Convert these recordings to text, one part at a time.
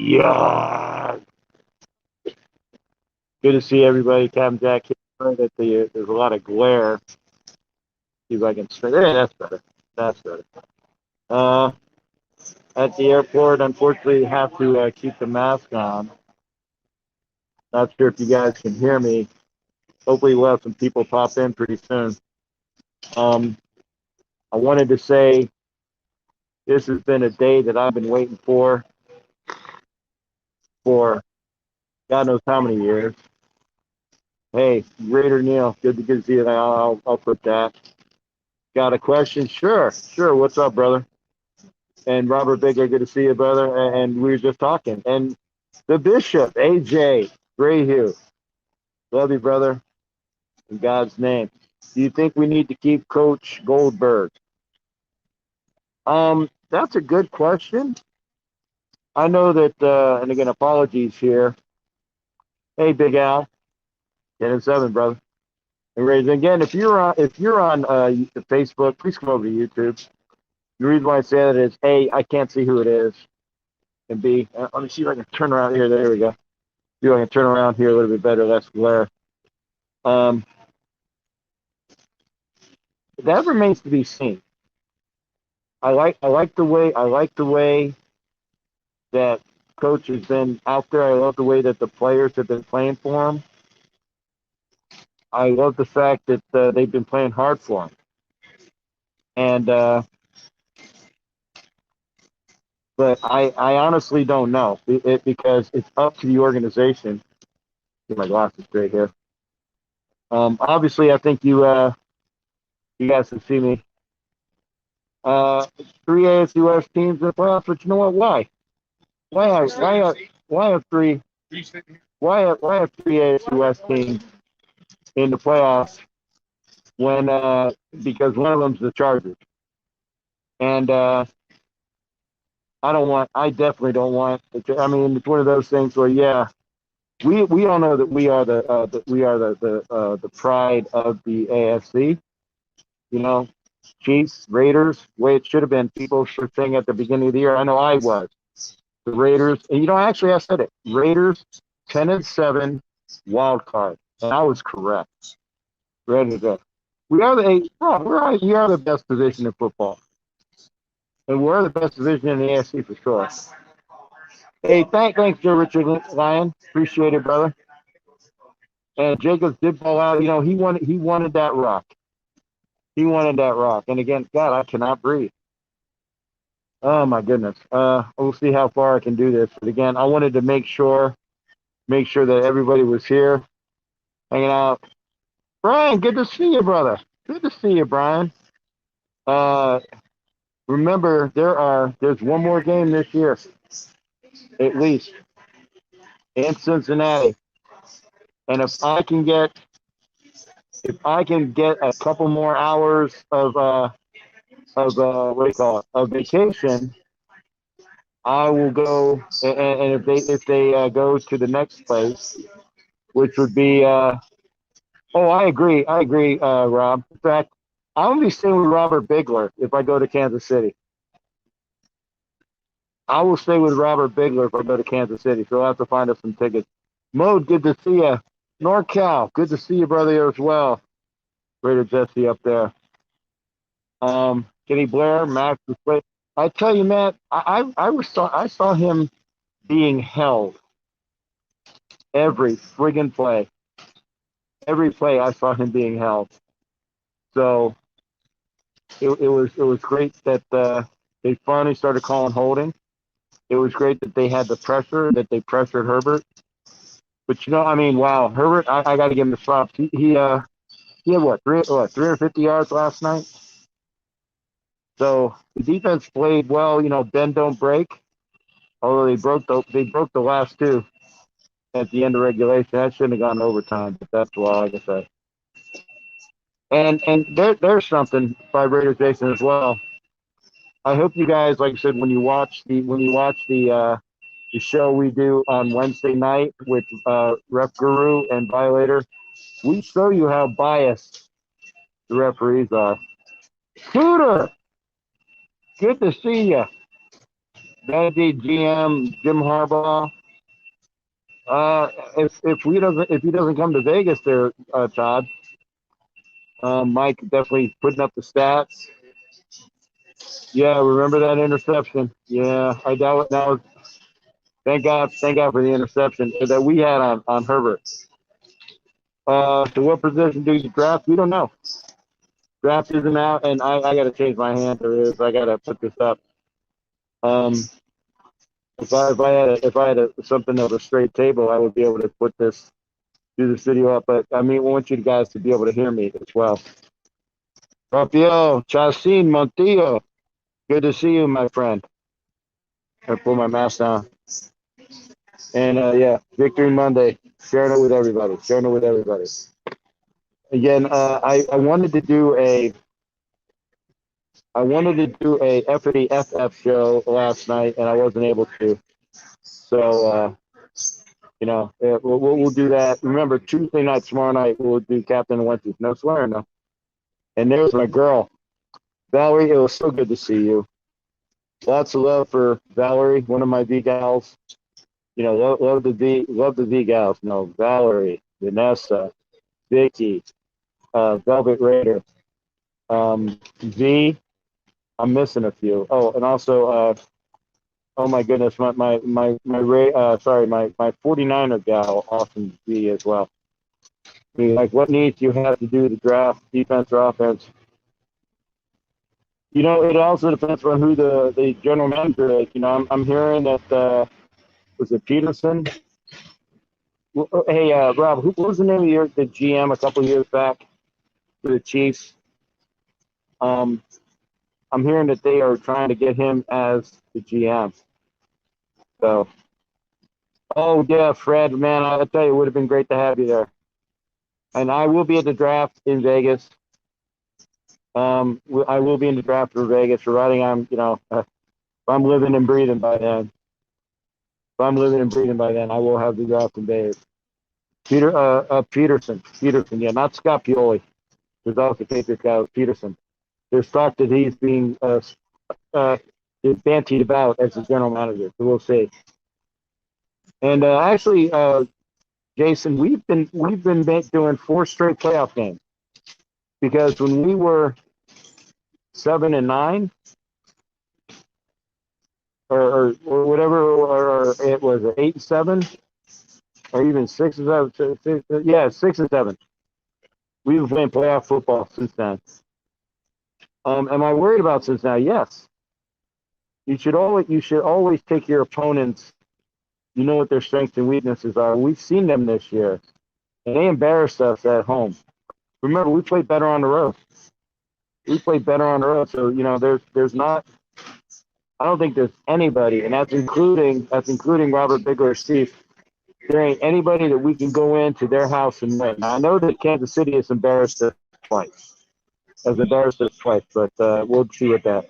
Yeah. Good to see everybody. Captain Jack here. That there's a lot of glare. See if I can straight. Yeah, that's better. That's better. Uh, at the airport, unfortunately, you have to keep the mask on. Not sure if you guys can hear me. Hopefully, we'll have some people pop in pretty soon. Um, I wanted to say this has been a day that I've been waiting for God knows how many years. Hey, Raider Neil, good to see you. I'll put that. Got a question? Sure, sure. What's up, brother? And Robert Bigger, good to see you, brother. And we were just talking. And the Bishop, AJ Grayhew, love you, brother. In God's name. Do you think we need to keep Coach Goldberg? That's a good question. I know that, and again, apologies here. Hey, Big Al, 10-7, brother. And Raise again. If you're on Facebook, please come over to YouTube. The reason why I say that is A, I can't see who it is, and B, let me see if I can turn around here. There we go. See if I can turn around here a little bit better, less glare. That remains to be seen. I like the way that coach has been out there. I love the way that the players have been playing for him. I love the fact that they've been playing hard for him. And but I honestly don't know because it's up to the organization. Get my glasses straight here. Obviously, I think you guys can see me. Three ASUS teams in the playoffs, but you know what? Why have three ASUS teams in the playoffs when because one of them's the Chargers, and I definitely don't want. I mean, it's one of those things where we all know that we are the pride of the AFC. You know, Chiefs, Raiders, way it should have been. People were saying at the beginning of the year. I know I was. The Raiders, and actually I said it. Raiders 10-7 wild card, and I was correct. Ready to go. We are we are the best division in football, and we're the best division in the AFC for sure. Hey, thanks, Joe Richard Lyon. Appreciate it, brother. And Jacobs did ball out. You know, he wanted that rock. He wanted that rock. And again, God, I cannot breathe. Oh my goodness. We'll see how far I can do this. But again, I wanted to make sure that everybody was here, hanging out. Brian, good to see you, brother. Good to see you, Brian. Remember, there's one more game this year, at least, in Cincinnati. And if I can get a couple more hours of what do you call it, of vacation, I will go. And if they go to the next place, which would be oh, I agree, Rob. In fact, I'm gonna be staying with Robert Bigler if I go to Kansas City. I will stay with Robert Bigler if I go to Kansas City. So I'll have to find us some tickets. Mode, good to see you. NorCal, good to see you, brother, as well. Raider Jesse up there. Kenny Blair, Max. I tell you, Matt, I saw him being held every friggin' play. Every play I saw him being held. So it was great that they finally started calling holding. It was great that they had the pressure, that they pressured Herbert. But I mean, wow, Herbert, I got to give him the props. He had 350 yards last night. So the defense played well. Bend don't break. Although they broke the last two at the end of regulation. That shouldn't have gone overtime, but that's all I can say. And there's something by Raider Jason as well. I hope you guys, like I said, when you watch the show we do on Wednesday night with Ref Guru and Violator, we show you how biased the referees are. Scooter, good to see you. Vandy GM Jim Harbaugh. If he doesn't come to Vegas there, Todd, Mike definitely putting up the stats. Yeah, remember that interception? Yeah, I doubt it now. Thank God for the interception that we had on Herbert. So what position do you draft? We don't know. Draft isn't out, and I got to change my hand. There is. I got to put this up. Um, if I had something of a straight table, I would be able to put this do this video up. But I mean, I want you guys to be able to hear me as well. Rafael Chacin Montillo, good to see you, my friend. I pull my mask down. And yeah, Victory Monday. Sharing it with everybody. Sharing it with everybody. Again, I wanted to do a FF show last night, and I wasn't able to. So we'll do that. Remember, Tuesday night, tomorrow night, we'll do Captain Wentz. No swearing, though. And there's my girl, Valerie. It was so good to see you. Lots of love for Valerie, one of my V gals. Love the V gals. No, Valerie, Vanessa, Vicky, Velvet Raider, V. I'm missing a few. Oh, and also, oh my goodness, my 49er gal, Austin V as well. Like, what needs you have to do to draft defense or offense? It also depends on who the general manager is. I'm hearing that was it Peterson? Hey, Rob, what was the name of the GM a couple of years back for the Chiefs? I'm hearing that they are trying to get him as the GM. So, oh yeah, Fred, man, I tell you, it would have been great to have you there. And I will be at the draft in Vegas. I will be in the draft for Vegas, providing if I'm living and breathing by then. I will have the draft in Vegas. Peterson, yeah, not Scott Pioli. There's also Patriot guy, Peterson. There's talk that he's being bantied about as the general manager, so we'll see. And actually, Jason, we've been doing 4 straight playoff games because when we were 7-9 or whatever, or it was 8-7 or even 6-7, 6-7. We've been playing playoff football since then. Am I worried about Cincinnati? Yes. You should always take your opponents. You know what their strengths and weaknesses are. We've seen them this year, and they embarrassed us at home. Remember, we played better on the road. So there's not. I don't think there's anybody, and that's including Robert Bigler, Steve. There ain't anybody that we can go into their house and win. Now, I know that Kansas City has embarrassed us twice, but we'll see what that.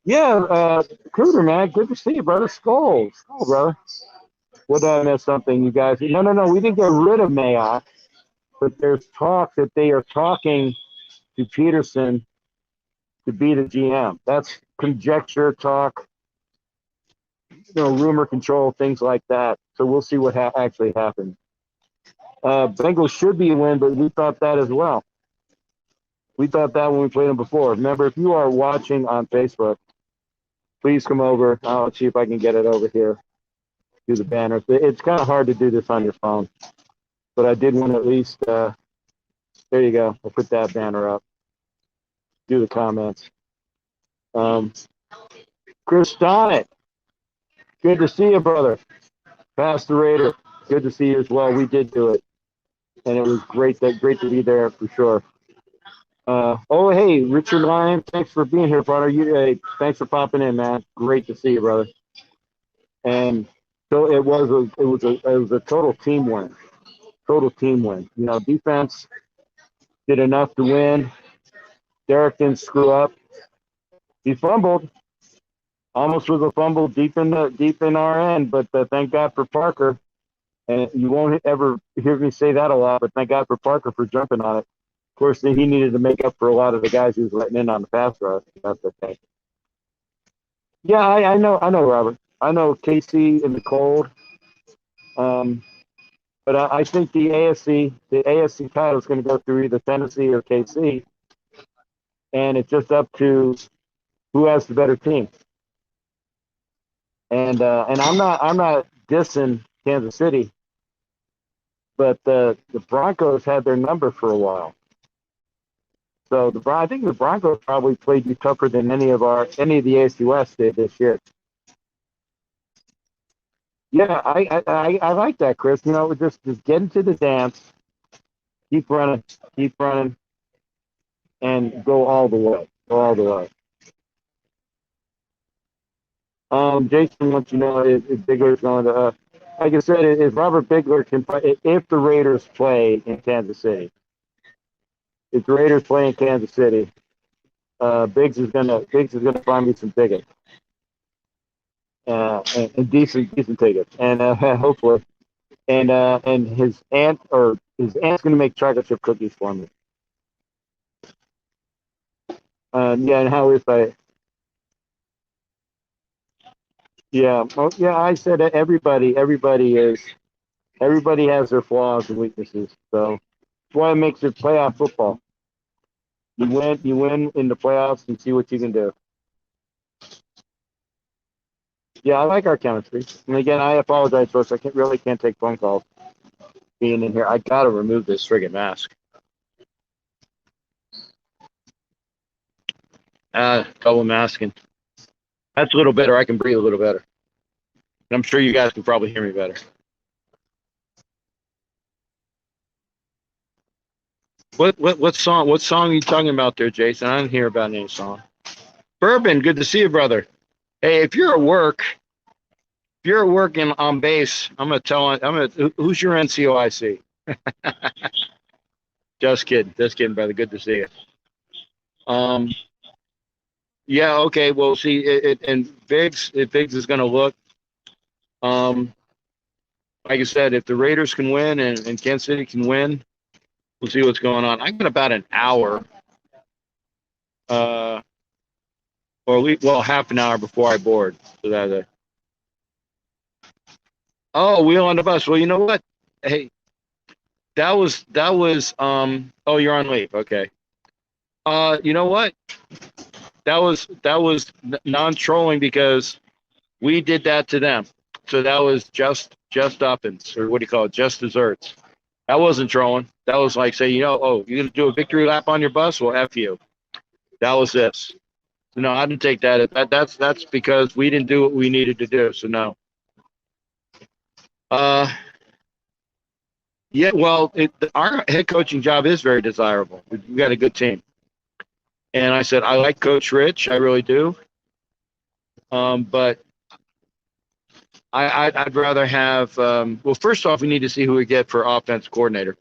Yeah, Cruder, man, good to see you, brother. Skull, brother. What did I miss something, you guys? No, we didn't get rid of Mayock, but there's talk that they are talking to Peterson to be the GM. That's conjecture talk, rumor control, things like that. So we'll see what actually happens. Bengals should be a win, but we thought that as well. We thought that when we played them before. Remember, if you are watching on Facebook, please come over. I'll see if I can get it over here. Do the banner. It's kind of hard to do this on your phone, but I did want to at least. There you go. I'll put that banner up. Do the comments. Chris Donnet, good to see you, brother. Pastor Raider, good to see you as well. We did do it, and it was great to be there for sure. Hey, Richard Lyon, thanks for being here, brother. Thanks for popping in, man. Great to see you, brother. And so it was a total team win. Defense did enough to win. Derek didn't screw up. He fumbled. Almost was a fumble deep in our end, but thank God for Parker. And you won't ever hear me say that a lot, but thank God for Parker for jumping on it. Of course, he needed to make up for a lot of the guys he was letting in on the pass rush. That's okay. Yeah, I know, Robert. I know KC in the cold. Um, but I think the AFC title is going to go through either Tennessee or KC, and it's just up to who has the better team. And I'm not dissing Kansas City, but the Broncos had their number for a while. So I think the Broncos probably played you tougher than any of the AFC West did this year. Yeah, I like that, Chris. Just get into the dance, keep running, and go all the way. Go all the way. Jason wants you know if Bigler's going to. Like I said, if Robert Bigler can play, if the Raiders play in Kansas City, if the Raiders play in Kansas City, Biggs is gonna find me some tickets, and decent tickets, and hopefully, and his aunt's gonna make chocolate chip cookies for me. Yeah, and how if I yeah, well, yeah, I said that everybody has their flaws and weaknesses, so that's why it makes it playoff football. You win in the playoffs and see what you can do. Yeah, I like our chemistry. And again, I apologize, folks. I can't take phone calls being in here. I gotta remove this friggin' mask. Double masking. That's a little better. I can breathe a little better. And I'm sure you guys can probably hear me better. What song are you talking about there, Jason? I didn't hear about any song. Bourbon, good to see you, brother. Hey, if you're at work on base, who's your NCOIC? Just kidding, brother. Good to see you. Um, yeah, okay. Well, see, and if Biggs is going to look, um, like I said, if the Raiders can win and Kansas City can win, we'll see what's going on. I got about an hour, uh, half an hour before I board. So wheel on the bus. Well, you know what? Hey, that was. Oh, you're on leave. Okay. You know what? That was non-trolling because we did that to them. So that was just uppins, or what do you call it? Just desserts. That wasn't trolling. That was like saying, you're gonna do a victory lap on your bus? Well, F you. That was this. So no, I didn't take that. That's because we didn't do what we needed to do. So no. Uh, yeah. Well, our head coaching job is very desirable. We've got a good team, and I said I like Coach Rich. I really do. But I'd rather have. Well, first off, we need to see who we get for offense coordinator,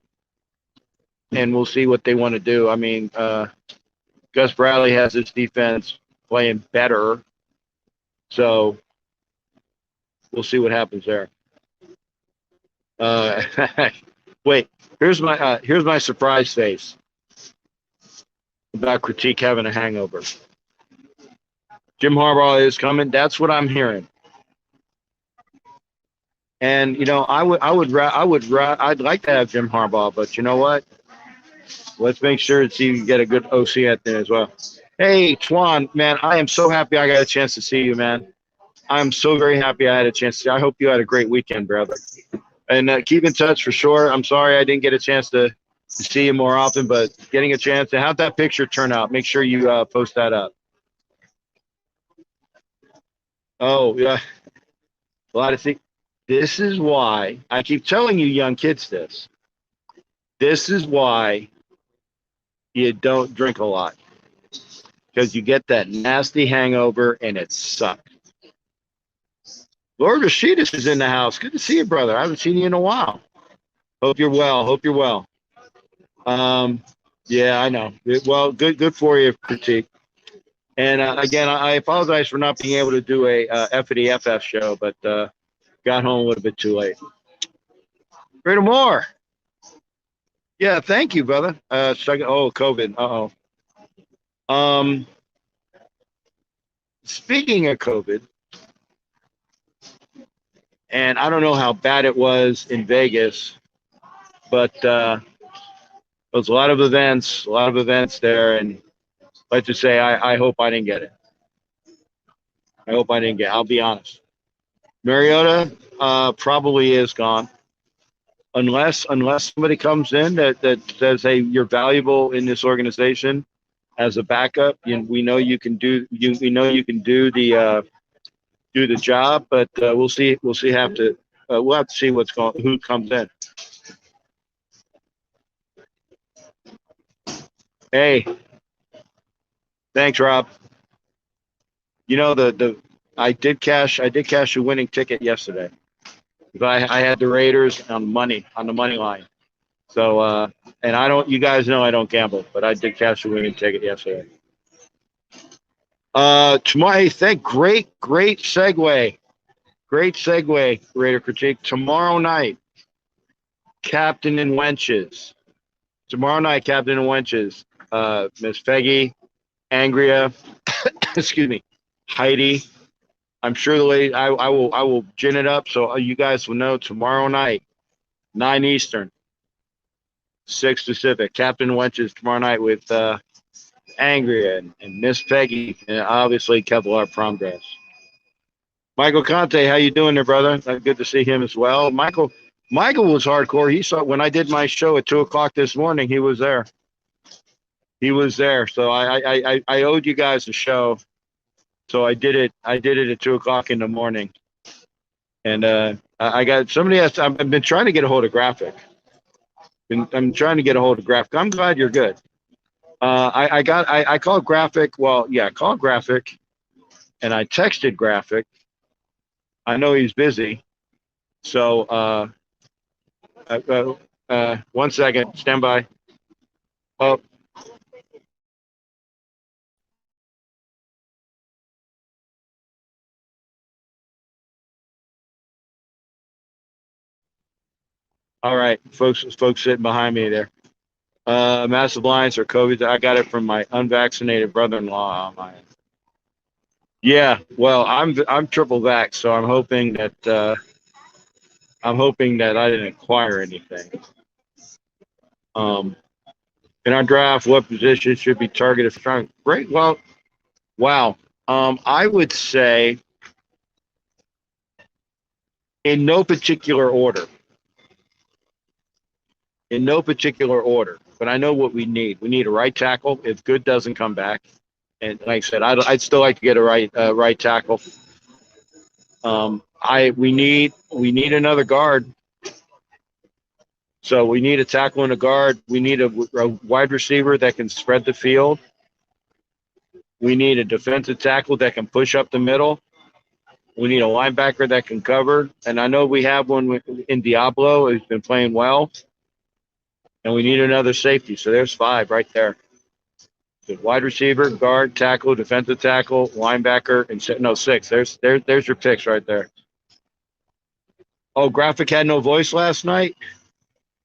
and we'll see what they want to do. I mean, Gus Bradley has his defense playing better, so we'll see what happens there. Uh, wait, here's my surprise face about critique having a hangover. Jim Harbaugh is coming. That's what I'm hearing. And I'd like to have Jim Harbaugh, but you know what? Let's make sure to see you get a good OC at there as well. Hey, Twan, man, I am so happy I got a chance to see you, man. I'm so very happy I had a chance to see you. I hope you had a great weekend, brother. And keep in touch for sure. I'm sorry I didn't get a chance to see you more often, but getting a chance to have that picture turn out, make sure you post that up. Oh, yeah. A lot of things. This is why I keep telling you young kids this. This is why you don't drink a lot, because you get that nasty hangover and it sucks. Lord Rashidas is in the house. Good to see you, brother. I haven't seen you in a while. Hope you're well. Hope you're well. Um, yeah, I know. Well, good for you, critique. And again, I apologize for not being able to do a F show, but got home a little bit too late. Rita Moore. Yeah, thank you, brother. COVID. Uh-oh. speaking of COVID, and I don't know how bad it was in Vegas, but there was a lot of events there, and let's just say I hope I didn't get it. I hope I didn't get it. I'll be honest. Mariota probably is gone. Unless somebody comes in that says, hey, you're valuable in this organization as a backup, we know you can do the job, but we'll see. We'll have to see who comes in. Hey, thanks, Rob. You know I did cash a winning ticket yesterday. I had the Raiders on the money line. So and I don't. You guys know I don't gamble, but I did cash a winning ticket yesterday. Tomorrow, great segue. Great segue, Raider Critique. Tomorrow night, Captain and Wenches. Tomorrow night, Captain and Wenches. Miss Peggy, Angria, excuse me, Heidi. I'm sure the lady. I will gin it up so you guys will know tomorrow night, 9 Eastern, 6 Pacific. Captain and Wenches tomorrow night with Angria and Miss Peggy, and obviously Kevlar Promgrass. Michael Conte, how you doing there, brother? Good to see him as well. Michael was hardcore. He saw when I did my show at 2:00 this morning. He was there. So I owed you guys a show, so I did it. I did it at 2:00 in the morning, and I got somebody else. I've been trying to get a hold of Graphic. I'm trying to get a hold of Graphic. I'm glad you're good. I called Graphic. Well, yeah, I called Graphic, and I texted Graphic. I know he's busy, so 1 second, stand by. Oh, all right, folks sitting behind me there. Massive Alliance or COVID. I got it from my unvaccinated brother-in-law. Yeah, well, I'm triple vax, so I'm hoping that I didn't acquire anything. In our draft, what position should be targeted for strong? Great. Well, wow. I would say in no particular order. In no particular order, but I know what we need. We need a right tackle if Good doesn't come back, and like I said, I'd still like to get a right tackle. We need another guard. So we need a tackle and a guard. We need a wide receiver that can spread the field. We need a defensive tackle that can push up the middle. We need a linebacker that can cover. And I know we have one in Diablo who's been playing well. And we need another safety. So there's 5 right there. The wide receiver, guard, tackle, defensive tackle, linebacker, and 6. There's your picks right there. Oh, Graphic had no voice last night?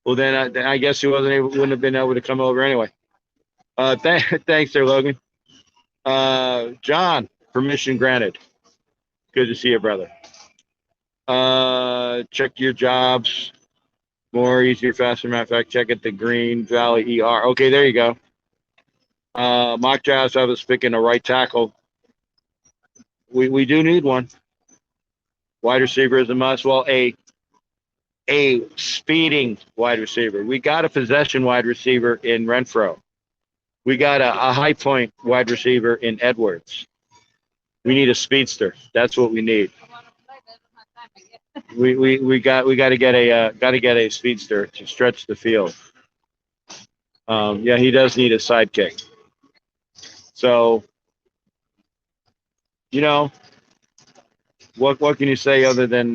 Well, then I guess he wouldn't have been able to come over anyway. Thanks there, Logan. John, permission granted. Good to see you, brother. Check your jobs. More, easier, faster. Matter of fact, check it, the Green Valley ER. Okay, there you go. Mock drafts, I was picking a right tackle. We do need one. Wide receiver is a must. Well, a speeding wide receiver. We got a possession wide receiver in Renfro. We got a high point wide receiver in Edwards. We need a speedster. That's what we need. We got to get a speedster to stretch the field. Yeah, he does need a sidekick. So, what can you say other than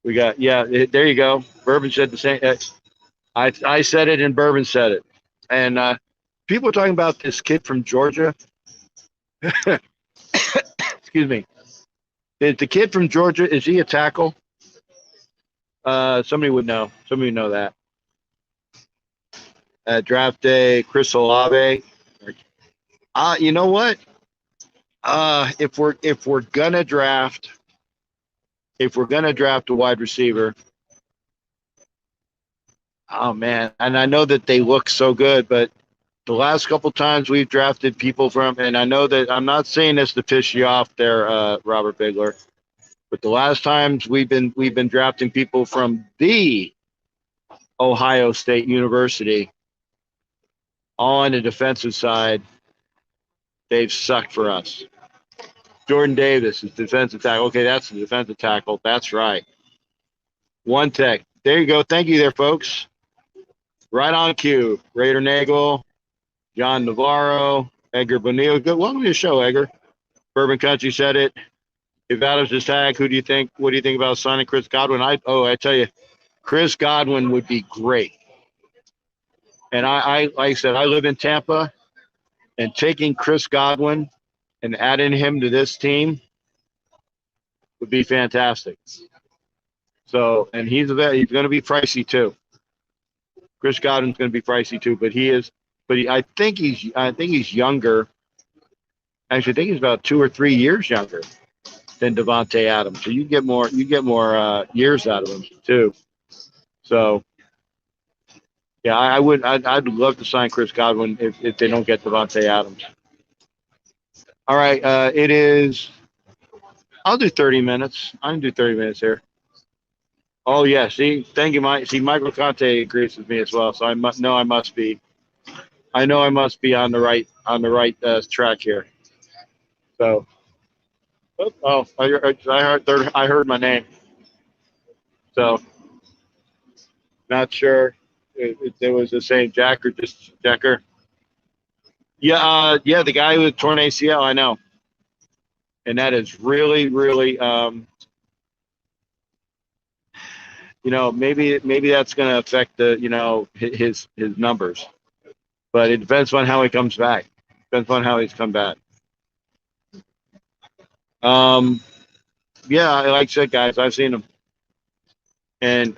we got? Yeah, there you go. Bourbon said the same. I said it and Bourbon said it, and people are talking about this kid from Georgia. Excuse me. Is the kid from Georgia? Is he a tackle? Somebody would know. Somebody would know that. Draft day, Chris Olave. You know what? If we're gonna draft a wide receiver, oh man, and I know that they look so good, but the last couple times we've drafted people from, and I know that I'm not saying this to piss you off there, Robert Bigler, but the last times we've been drafting people from the Ohio State University, all on the defensive side, they've sucked for us. Jordan Davis is defensive tackle. Okay, that's the defensive tackle. That's right. One tech. There you go. Thank you there, folks. Right on cue. Raider Nagel, John Navarro, Edgar Bonillo. Good. Welcome to the show, Edgar. Bourbon Country said it. If Adams is tagged, who do you think? What do you think about signing Chris Godwin? I tell you, Chris Godwin would be great. And I like I said, I live in Tampa, and taking Chris Godwin and adding him to this team would be fantastic. So, and he's going to be pricey too. Chris Godwin's going to be pricey too, but I think he's younger. Actually, I think he's about 2 or 3 years younger than Devontae Adams. So you get more years out of him too. So, yeah, I'd love to sign Chris Godwin if they don't get Devontae Adams. All right, it is. I'll do 30 minutes. I can do 30 minutes here. Oh yeah, see, thank you, Mike. See, Michael Conte agrees with me as well, so I must be on the right track here. So, I heard my name. So, not sure if it was the same Jack or just Jacker. Yeah, the guy with torn ACL, I know, and that is really, really, maybe that's going to affect his numbers, but it depends on how he comes back. Depends on how he's come back. Yeah, like I said, guys, I've seen him, and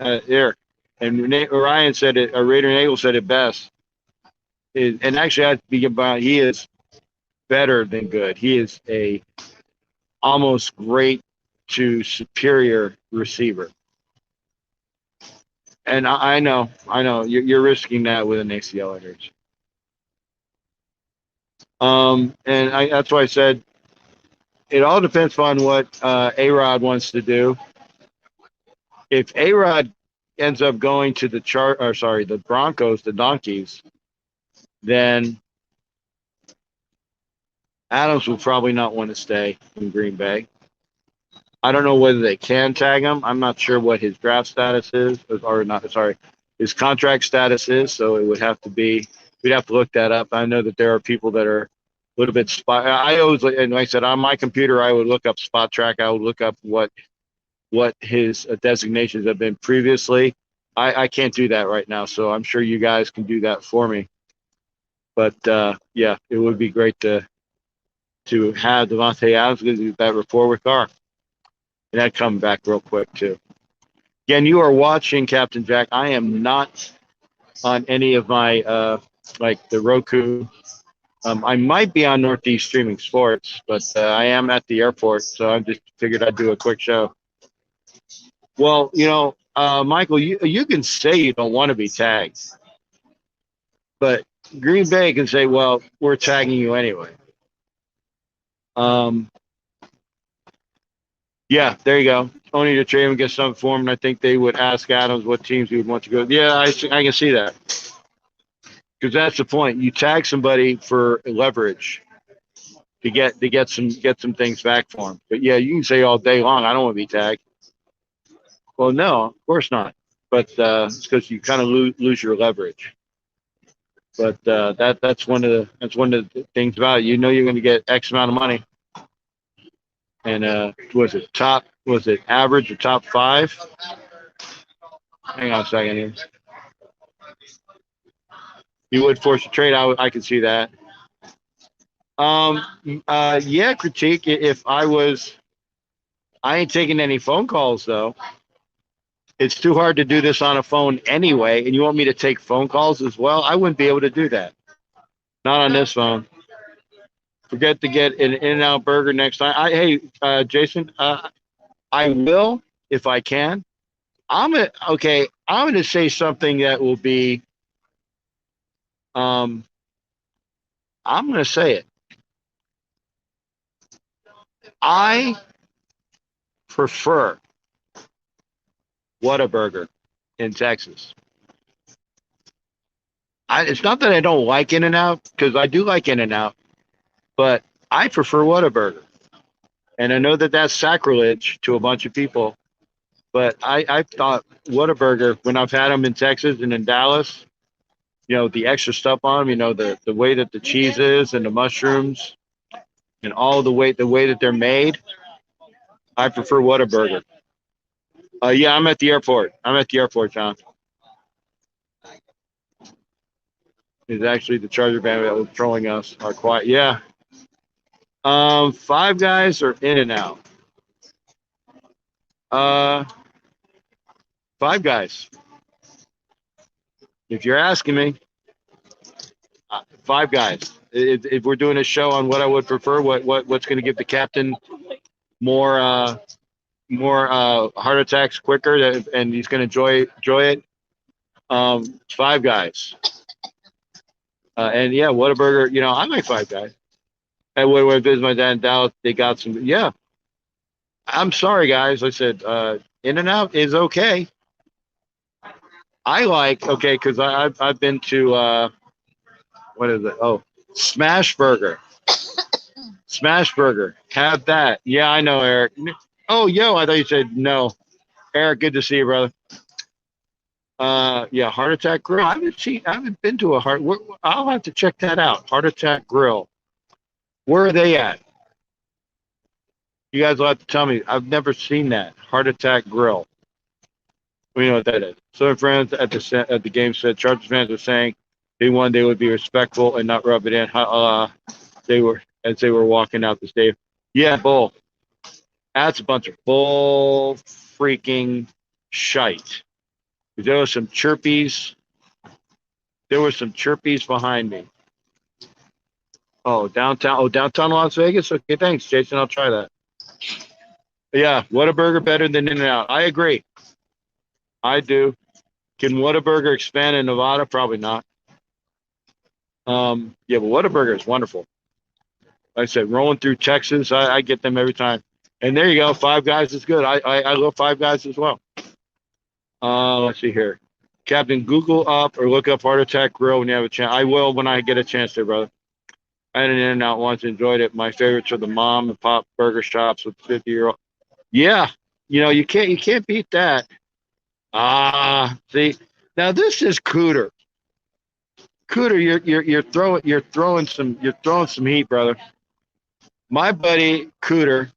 Ryan said it. Raider Nagel said it best. And actually, I have to be about. He is better than good. He is a almost great to superior receiver. And I know, you're risking that with an ACL injury. And that's why I said it all depends on what A-Rod wants to do. If A-Rod ends up going to the Broncos, the Donkeys, then Adams will probably not want to stay in Green Bay. I don't know whether they can tag him. I'm not sure what his draft status is, his contract status is. So it would have to be. We'd have to look that up. I know that there are people that are a little bit spot. I always, and like I said, on my computer, I would look up Spot Track. I would look up what his designations have been previously. I can't do that right now, so I'm sure you guys can do that for me. But yeah, it would be great to have Devontae Adams do that rapport with Carr. And that come back real quick too. Again, you are watching Captain Jack. I am not on any of my like the Roku. I might be on Northeast Streaming Sports, but I am at the airport, so I just figured I'd do a quick show. Well, Michael, you can say you don't want to be tagged, but Green Bay can say, well, we're tagging you anyway. Yeah, there you go. Only to trade him and get some form, and I think they would ask Adams what teams he would want to go. Yeah, I can see that. Because that's the point. You tag somebody for leverage to get some things back for him. But yeah, you can say all day long, I don't want to be tagged. Well, no, of course not. But it's because you kind of lose your leverage. But that's one of the things about it. You know you're going to get X amount of money. And was it average or top 5? Hang on a second here. You would force a trade. I could see that. Yeah, critique. If I ain't taking any phone calls though. It's too hard to do this on a phone anyway, and you want me to take phone calls as well? I wouldn't be able to do that. Not on this phone. Forget to get an In-N-Out burger next time. Hey, Jason, I will if I can. I'm gonna say something that will be. Um, I'm gonna say it. I prefer Whataburger in Texas. It's not that I don't like In-N-Out because I do like In-N-Out, but I prefer Whataburger. And I know that that's sacrilege to a bunch of people, but I thought Whataburger, when I've had them in Texas and in Dallas, the extra stuff on them, the way that the cheese is and the mushrooms and all the way that they're made, I prefer Whataburger. Yeah, I'm at the airport. I'm at the airport, John. It's actually the Charger band that was trolling us. Are quiet. Yeah. Five Guys or In-N-Out? Uh, Five Guys. If you're asking me, Five Guys. If we're doing a show on what I would prefer, what's going to give the captain more heart attacks quicker, and he's going to enjoy it. Five Guys. And yeah, Whataburger. I like Five Guys. And when I visited my dad in Dallas, they got some. Yeah, I'm sorry, guys. I said In-N-Out is okay. I like because I've been to what is it? Oh, Smash Burger. Smash Burger. Have that. Yeah, I know, Eric. Oh, yo, I thought you said no. Eric, good to see you, brother. Yeah, Heart Attack Grill. I haven't been to a heart. I'll have to check that out. Heart Attack Grill. Where are they at? You guys will have to tell me. I've never seen that. Heart Attack Grill. We know what that is. Some friends at the game said Chargers fans were saying they would be respectful and not rub it in. They were walking out the stadium. Yeah, bull. That's a bunch of bull freaking shite. There were some chirpies. There were some chirpies behind me. Oh, downtown Las Vegas. Okay, thanks, Jason. I'll try that. Yeah, Whataburger better than In-N-Out. I agree. I do. Can Whataburger expand in Nevada? Probably not. Yeah, but Whataburger is wonderful. Like I said, rolling through Texas, I get them every time. And there you go. Five Guys is good. I love Five Guys as well. Let's see here. Captain, Google up or look up Heart Attack Grill when you have a chance. I will when I get a chance there, brother. I had an In-N-Out once, enjoyed it. My favorites are the mom and pop burger shops with 50-year-old. Yeah, you can't beat that. See, now this is Cooter. Cooter, you're throwing some heat, brother. My buddy Cooter,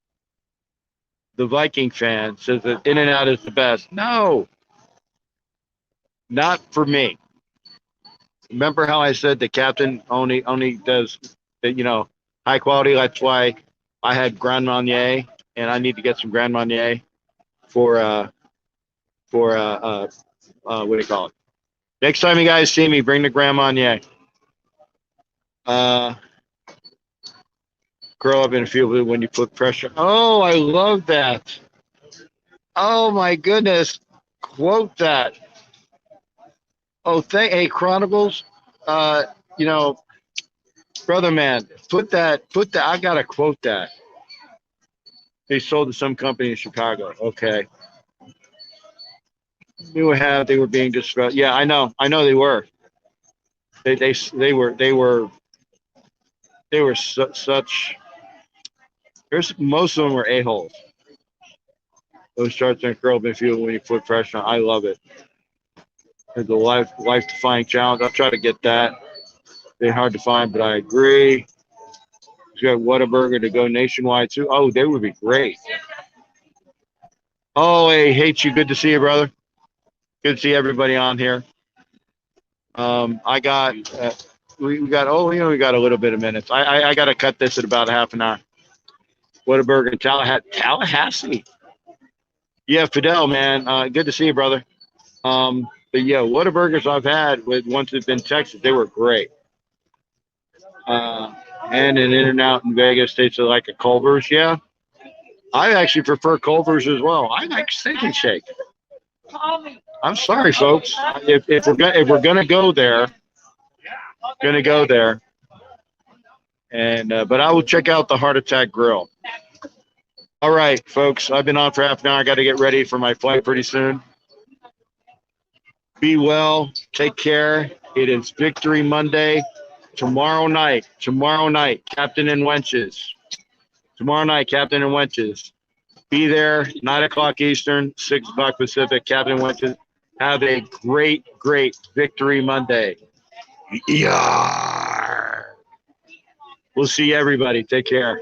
the Viking fan, says that In-N-Out is the best. No, not for me. Remember how I said the captain only does high quality. That's why I had Grand Marnier, and I need to get some Grand Marnier for what do you call it? Next time you guys see me, bring the Grand Marnier. Grow up in a field when you put pressure. Oh, I love that. Oh my goodness. Quote that. Oh, hey, Chronicles. Brother man, put that, I gotta quote that. They sold to some company in Chicago. Okay. They were being disrupted. Yeah, I know they were. They were such. Most of them were a-holes. Those charts and curl been feeling when you put pressure on. I love it. It's a life-defying challenge. I'll try to get that. They're hard to find, but I agree. You got Whataburger to go nationwide too. Oh, they would be great. Oh, hey, hate you. Good to see you, brother. Good to see everybody on here. I got we got we got a little bit of minutes. I got to cut this at about a half an hour. Whataburger in Tallahassee. Yeah, Fidel, man. Good to see you, brother. But yeah, Whataburgers I've had with ones that have been Texas, they were great. And an In-N-Out in Vegas tastes like a Culver's. Yeah, I actually prefer Culver's as well. I like Steak and Shake. I'm sorry, folks. If we're gonna go there, gonna go there. And but I will check out the Heart Attack Grill. All right, folks. I've been on for half an hour. I got to get ready for my flight pretty soon. Be well. Take care. It is Victory Monday. Tomorrow night, Captain and Wenches. Tomorrow night, Captain and Wenches. Be there, 9 o'clock Eastern, 6 o'clock Pacific, Captain and Wenches. Have a great, great Victory Monday. Yeah. We'll see everybody. Take care.